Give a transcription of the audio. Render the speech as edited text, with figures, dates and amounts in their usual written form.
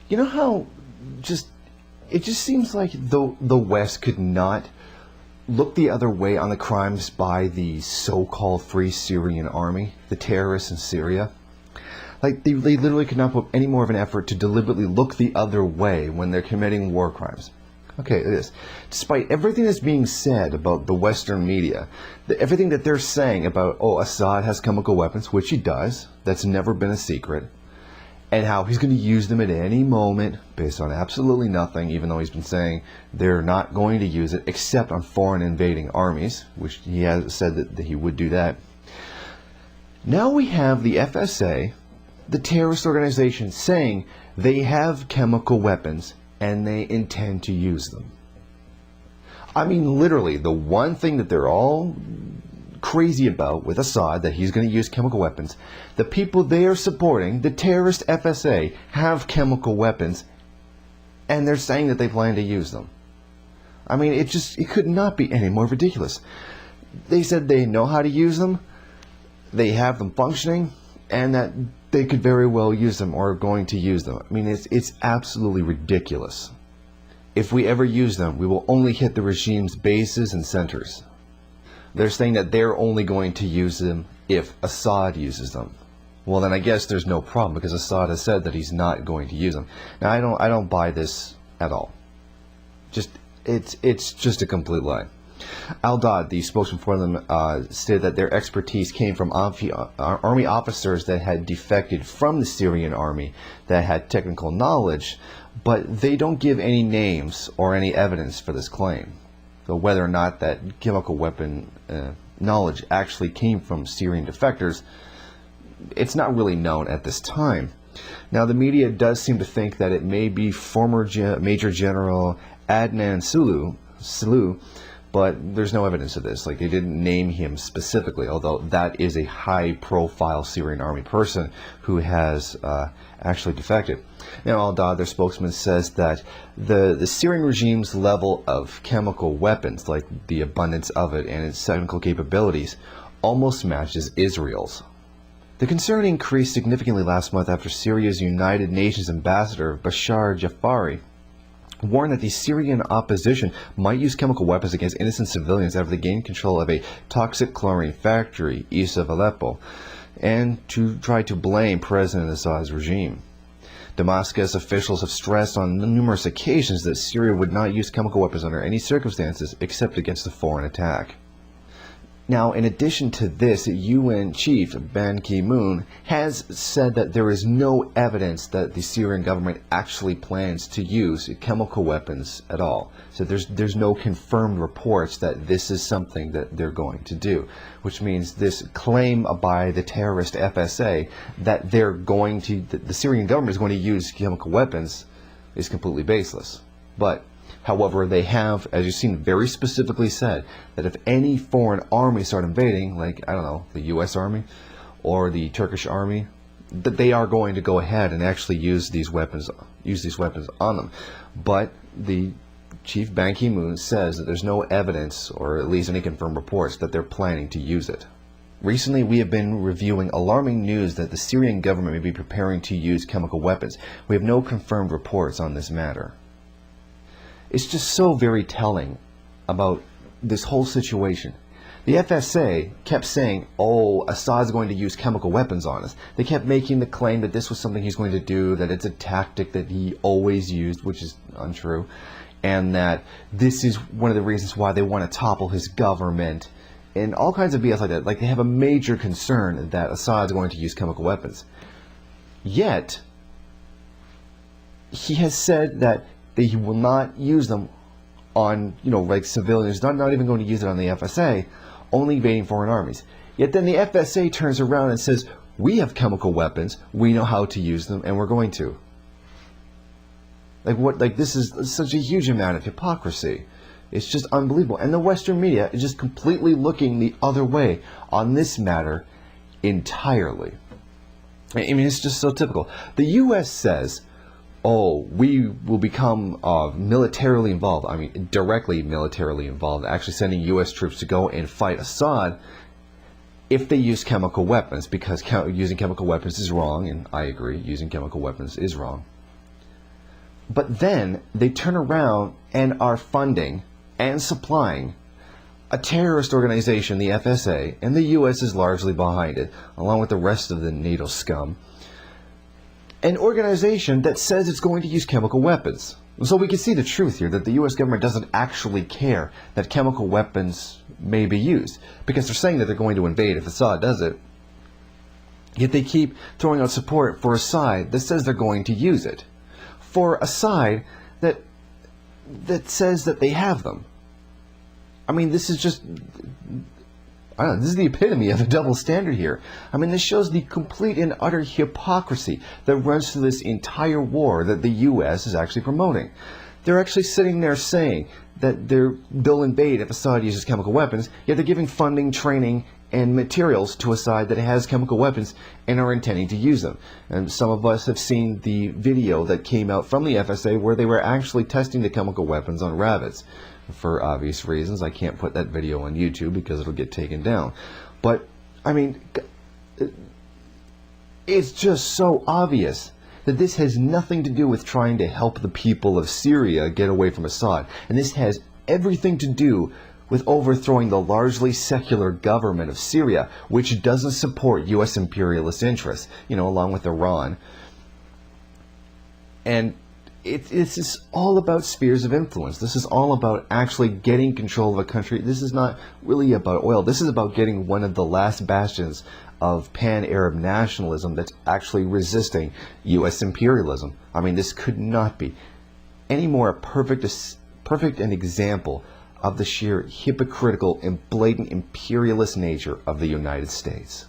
You know how it just seems like the West could not look the other way on the crimes by the so-called Free Syrian Army, the terrorists in Syria. Like, they literally could not put any more of an effort to deliberately look the other way when they're committing war crimes. Okay, it is. Despite everything that's being said about the Western media, everything that they're saying about, oh, Assad has chemical weapons, which he does, that's never been a secret, and how he's going to use them at any moment based on absolutely nothing, even though he's been saying they're not going to use it except on foreign invading armies, which he has said that he would do that. Now we have the FSA, the terrorist organization, saying they have chemical weapons and they intend to use them. I mean, literally, the one thing that they're all crazy about with Assad, that he's going to use chemical weapons, the people they are supporting, the terrorist FSA, have chemical weapons, and they're saying that they plan to use them. I mean, it could not be any more ridiculous. They said they know how to use them, they have them functioning, and that they could very well use them or are going to use them. I mean, it's absolutely ridiculous. If we ever use them, we will only hit the regime's bases and centers. They're saying that they're only going to use them if Assad uses them. Well, then I guess there's no problem, because Assad has said that he's not going to use them. Now, I don't buy this at all. It's just a complete lie. Al-Dad, the spokesman for them, stated that their expertise came from army officers that had defected from the Syrian army, that had technical knowledge, but they don't give any names or any evidence for this claim. So whether or not that chemical weapon knowledge actually came from Syrian defectors, it's not really known at this time. Now, the media does seem to think that it may be former Major General Adnan Sulu, but there's no evidence of this. Like, they didn't name him specifically, although that is a high-profile Syrian army person who has actually defected. Now, Al-Dad, their spokesman, says that the Syrian regime's level of chemical weapons, like the abundance of it and its technical capabilities, almost matches Israel's. The concern increased significantly last month after Syria's United Nations ambassador, Bashar Jafari, warned that the Syrian opposition might use chemical weapons against innocent civilians after they gained control of a toxic chlorine factory east of Aleppo, and to try to blame President Assad's regime. Damascus officials have stressed on numerous occasions that Syria would not use chemical weapons under any circumstances except against a foreign attack. Now, in addition to this, UN Chief Ban Ki-moon has said that there is no evidence that the Syrian government actually plans to use chemical weapons at all. So there's no confirmed reports that this is something that they're going to do, which means this claim by the terrorist FSA that the Syrian government is going to use chemical weapons is completely baseless. But however, they have, as you've seen, very specifically said that if any foreign army start invading, like, I don't know, the U.S. Army or the Turkish Army, that they are going to go ahead and actually use these weapons on them. But the Chief Ban Ki-moon says that there's no evidence, or at least any confirmed reports, that they're planning to use it. Recently, we have been reviewing alarming news that the Syrian government may be preparing to use chemical weapons. We have no confirmed reports on this matter. It's just so very telling about this whole situation. The FSA kept saying, oh, Assad's going to use chemical weapons on us. They kept making the claim that this was something he's going to do, that it's a tactic that he always used, which is untrue, and that this is one of the reasons why they want to topple his government, and all kinds of BS like that. Like, they have a major concern that Assad's going to use chemical weapons. Yet, he has said that he will not use them on, like civilians, not even going to use it on the FSA, only invading foreign armies. Yet then the FSA turns around and says, we have chemical weapons, we know how to use them, and we're going to. This is such a huge amount of hypocrisy. It's just unbelievable. And the Western media is just completely looking the other way on this matter entirely. I mean, it's just so typical. The U.S. says, oh, we will become militarily involved, I mean, directly militarily involved, actually sending U.S. troops to go and fight Assad if they use chemical weapons, because using chemical weapons is wrong, and I agree, using chemical weapons is wrong. But then they turn around and are funding and supplying a terrorist organization, the FSA, and the U.S. is largely behind it, along with the rest of the NATO scum. An organization that says it's going to use chemical weapons. So we can see the truth here, that the U.S. government doesn't actually care that chemical weapons may be used, because they're saying that they're going to invade if Assad does it. Yet they keep throwing out support for a side that says they're going to use it, for a side that says that they have them. I mean, this is just, I don't know, this is the epitome of a double standard here. I mean, this shows the complete and utter hypocrisy that runs through this entire war that the U.S. is actually promoting. They're actually sitting there saying that they'll invade if Assad uses chemical weapons, yet they're giving funding, training, and materials to a side that has chemical weapons and are intending to use them. And some of us have seen the video that came out from the FSA where they were actually testing the chemical weapons on rabbits. For obvious reasons, I can't put that video on YouTube because it'll get taken down. But, I mean, it's just so obvious that this has nothing to do with trying to help the people of Syria get away from Assad. And this has everything to do with overthrowing the largely secular government of Syria, which doesn't support U.S. imperialist interests, along with Iran. And it's all about spheres of influence. This is all about actually getting control of a country. This is not really about oil. This is about getting one of the last bastions of pan-Arab nationalism that's actually resisting U.S. imperialism. I mean, this could not be any more perfect an example of the sheer hypocritical and blatant imperialist nature of the United States.